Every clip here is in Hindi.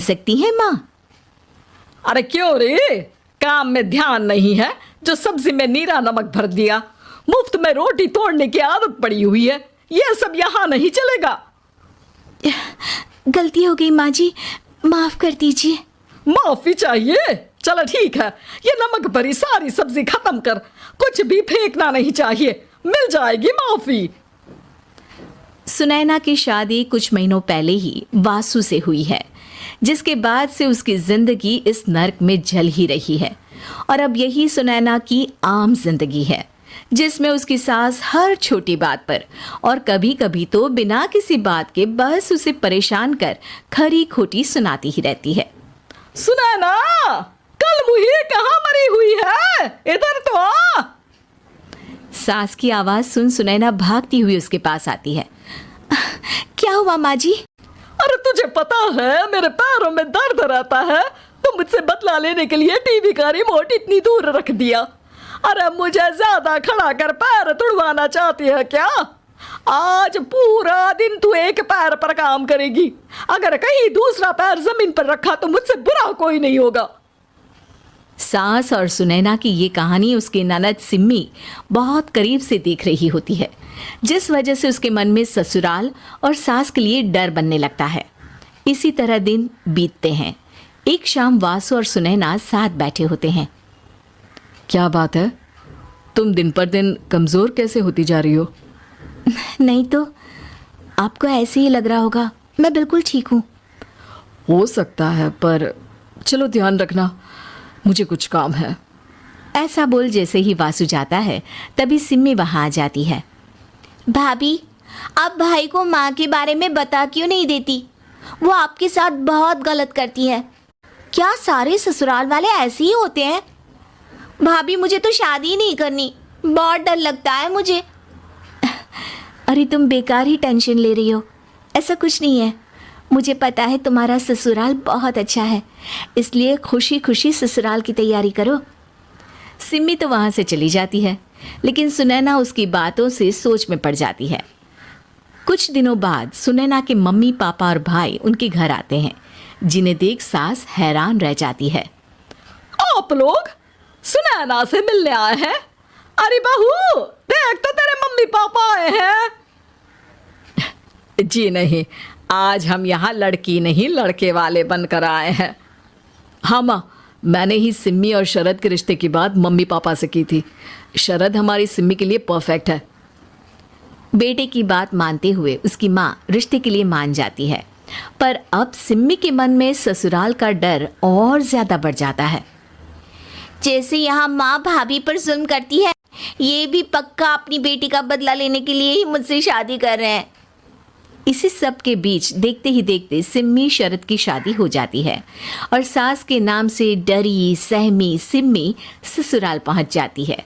सकती हैं माँ? अरे क्यों रे, काम में ध्यान नहीं है जो सब्जी में नीरा नमक भर दिया। मुफ्त में रोटी तोड़ने की आदत पड़ी हुई है, यह सब यहाँ नहीं चलेगा। गलती हो गई माँ जी, माफ कर दीजिए। माफी चाहिए? चलो ठीक है, ये नमक भरी सारी सब्जी खत्म कर, कुछ भी फेंकना नहीं चाहिए, मिल जाएगी माफी। सुनैना की शादी कुछ महीनों पहले ही वासु से हुई है, जिसके बाद से उसकी जिंदगी इस नर्क में जल ही रही है। और अब यही सुनैना की आम जिंदगी है, जिसमें उसकी सास हर छोटी बात पर और कभी कभी तो बिना किसी बात के बस उसे परेशान कर खरी खोटी सुनाती ही रहती है। सुनैना, कल मुही कहाँ मरी हुई है, इधर तो आ। सास की आवाज सुन सुनैना भागती हुई उसके पास आती है। क्या हुआ माँ जी? अरे तुझे पता है मेरे पैरों में दर्द रहता है, तो मुझसे बदला लेने के लिए टीवी का रिमोट इतनी दूर रख दिया। अरे मुझे ज्यादा खड़ा कर पैर तुड़वाना चाहती है क्या? आज पूरा दिन तू एक पैर पर काम करेगी, अगर कहीं दूसरा पैर जमीन पर रखा तो मुझसे बुरा कोई नहीं होगा। सास और सुनैना की ये कहानी उसकी ननद सिम्मी बहुत करीब से देख रही होती है, जिस वजह से उसके मन में ससुराल और सास के लिए डर बनने लगता है। इसी तरह दिन बीतते हैं। एक शाम वासु और सुनैना साथ बैठे होते हैं। क्या बात है, तुम दिन पर दिन कमज़ोर कैसे होती जा रही हो? नहीं तो, आपको ऐसे ही लग रहा होगा, मैं बिल्कुल ठीक हूँ। हो सकता है, पर चलो ध्यान रखना, मुझे कुछ काम है। ऐसा बोल जैसे ही वासु जाता है, तभी सिम्मी वहाँ आ जाती है। भाभी, आप भाई को माँ के बारे में बता क्यों नहीं देती? वो आपके साथ बहुत गलत करती है। क्या सारे ससुराल वाले ऐसे ही होते हैं? भाभी, मुझे तो शादी नहीं करनी, बहुत डर लगता है मुझे। अरे तुम बेकार ही टेंशन ले रही हो, ऐसा कुछ नहीं है। मुझे पता है तुम्हारा ससुराल बहुत अच्छा है, इसलिए खुशी खुशी ससुराल की तैयारी करो। सिम्मी तो वहाँ से चली जाती है, लेकिन सुनैना उसकी बातों से सोच में पड़ जाती है। कुछ दिनों बाद सुनैना के मम्मी पापा और भाई उनके घर आते हैं, जिन्हें देख सास हैरान रह जाती है। आप लोग सुनैना से मिलने आए हैं? अरे बहू, देख तो तेरे मम्मी पापा आए हैं। जी नहीं, आज हम यहाँ लड़की नहीं लड़के वाले बनकर आए हैं। हाँ माँ, मैंने ही सिम्मी और शरद के रिश्ते की बात मम्मी पापा से की थी। शरद हमारी सिम्मी के लिए परफेक्ट है। बेटे की बात मानते हुए उसकी माँ रिश्ते के लिए मान जाती है, पर अब सिम्मी के मन में ससुराल का डर और ज्यादा बढ़ जाता है। जैसे यहाँ माँ भाभी पर जुल्म करती है, ये भी पक्का अपनी बेटी का बदला लेने के लिए ही मुझसे शादी कर रहे हैं। इसी सब के बीच देखते ही देखते सिम्मी शरद की शादी हो जाती है और सास के नाम से डरी सहमी सिम्मी ससुराल पहुंच जाती है।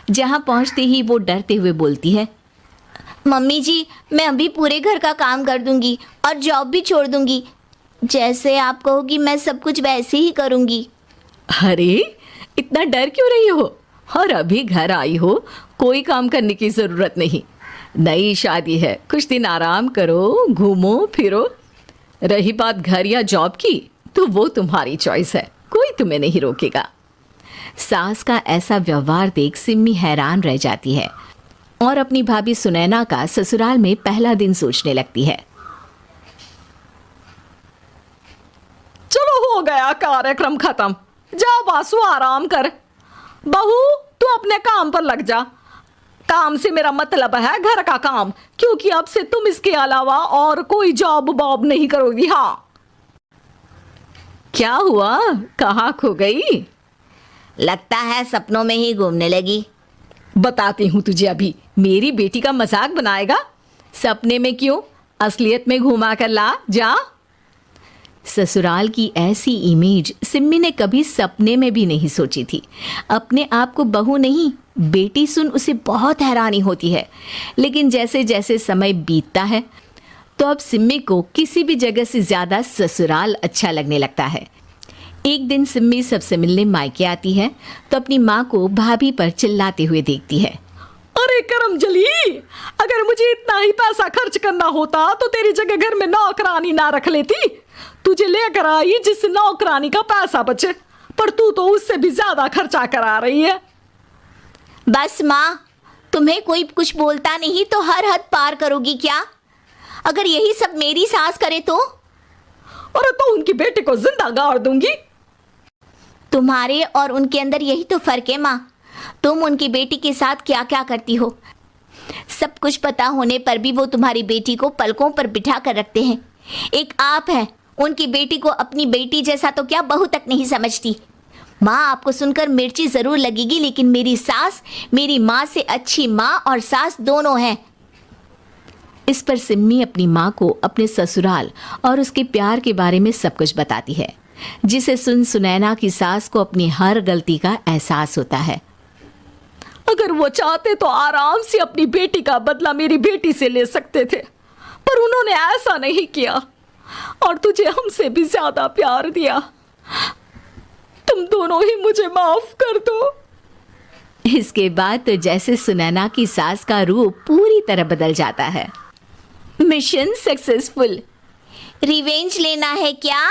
जहां पहुंचते ही वो डरते हुए बोलती है, मम्मी जी, मैं अभी पूरे घर का काम कर दूंगी और जॉब भी छोड़ दूंगी। जैसे आप कहोगी मैं सब कुछ वैसे ही करूंगी। अरे इतना डर क्यों रही हो? और अभी घर आई हो, कोई काम करने की ज़रूरत नहीं। नई शादी है, कुछ दिन आराम करो, घूमो फिरो। रही बात घर या जॉब की, तो वो तुम्हारी चॉइस है, कोई तुम्हें नहीं रोकेगा। सास का ऐसा व्यवहार देख सिम्मी हैरान रह जाती है और अपनी भाभी सुनैना का ससुराल में पहला दिन सोचने लगती है। चलो हो गया कार्यक्रम खत्म, जा वासु आराम कर। बहू, तू अपने काम पर लग जा। काम से मेरा मतलब है घर का काम, क्योंकि अब से तुम इसके अलावा और कोई जॉब बॉब नहीं करोगी। हाँ, क्या हुआ, कहाँ खो गई? लगता है सपनों में ही घूमने लगी। बताती हूँ तुझे अभी। मेरी बेटी का मजाक बनाएगा? सपने में क्यों, असलियत में घुमा कर ला, जा। ससुराल की ऐसी इमेज सिम्मी ने कभी सपने में भी नहीं सोची थी। अपने आप को बहू नहीं, बेटी सुन उसे बहुत हैरानी होती है। लेकिन जैसे जैसे समय बीतता है, तो अब सिम्मी को किसी भी जगह से ज़्यादा ससुराल अच्छा लगने लगता है। एक दिन सिम्मी सबसे मिलने मायके आती है, तो अपनी माँ को भाभी पर चिल्लाते हुए देखती है। अरे करमजली, अगर मुझे इतना ही पैसा खर्च करना होता तो तेरी जगह घर में नौकरानी ना रख लेती। तुझे लेकर आई जिस नौकरानी का पैसा बचे, पर तू तो उससे भी ज्यादा खर्चा करा रही है। बस माँ, तुम्हें कोई कुछ बोलता नहीं तो हर हद पार करोगी क्या? अगर यही सब मेरी सास करे तो? और तो उनकी बेटी को जिंदा गाड़ दूंगी। तुम्हारे और उनके अंदर यही तो फर्क है माँ। तुम उनकी बेटी के साथ क्या क्या करती हो, सब कुछ पता होने पर भी वो तुम्हारी बेटी को पलकों पर बिठा कर रखते हैं। एक आप है, उनकी बेटी को अपनी बेटी जैसा तो क्या बहू तक नहीं समझती। माँ, आपको सुनकर मिर्ची जरूर लगेगी, लेकिन मेरी सास मेरी माँ से अच्छी माँ और सास दोनों हैं। इस पर सिम्मी अपनी माँ को अपने ससुराल और उसके प्यार के बारे में सब कुछ बताती है, जिसे सुन सुनैना की सास को अपनी हर गलती का एहसास होता है। अगर वो चाहते तो आराम से अपनी बेटी का बदला मेरी बेटी से ले सकते थे, पर उन्होंने ऐसा नहीं किया और तुझे हमसे भी ज्यादा प्यार दिया। तुम दोनों ही मुझे माफ कर दो। इसके बाद तो जैसे सुनैना की सास का रूप पूरी तरह बदल जाता है। Mission successful. रिवेंज लेना है क्या?